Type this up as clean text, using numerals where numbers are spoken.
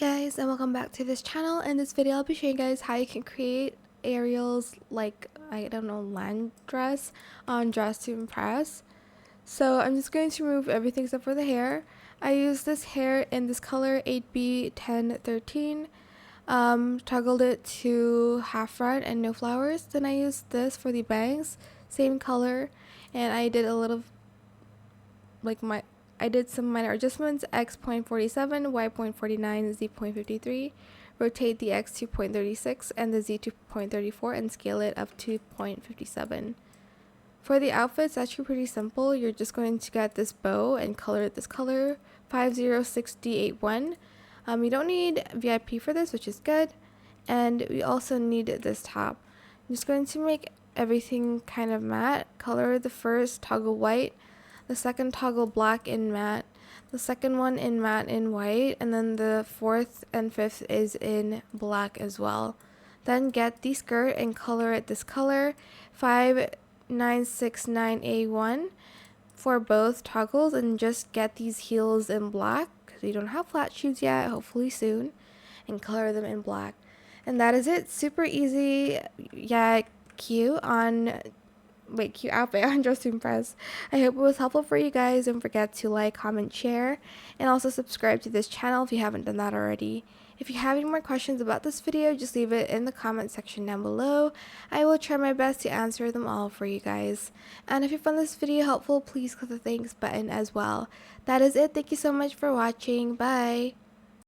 Guys, and welcome back to this channel. In this video I'll be showing you guys how you can create Ariel's land dress on Dress to Impress. So I'm just going to remove everything except for the hair. I used this hair in this color 8B1013, toggled it to half front and no flowers. Then I used this for the bangs, same color, and I did a little I did some minor adjustments: x 0.47, y 0.49, z 0.53. Rotate the x to 0.36 and the z to 0.34 and scale it up to 0.57. For the outfit, it's actually pretty simple. You're just going to get this bow and color it this color 506D81. You don't need VIP for this, which is good. And we also need this top. I'm just going to make everything kind of matte. Color the first toggle white, the second toggle black in matte, the second one in matte in white, and then the fourth and fifth is in black as well. Then get the skirt and color it this color 5969A1 for both toggles, and just get these heels in black because we don't have flat shoes yet, hopefully soon, and color them in black. And that is it. Super easy, yeah, cute outfit on Dress to Impress. I hope it was helpful for you guys. Don't forget to like, comment, share, and also subscribe to this channel if you haven't done that already. If you have any more questions about this video, just leave it in the comment section down below. I will try my best to answer them all for you guys. And if you found this video helpful, please click the thanks button as well. That is it. Thank you so much for watching. Bye!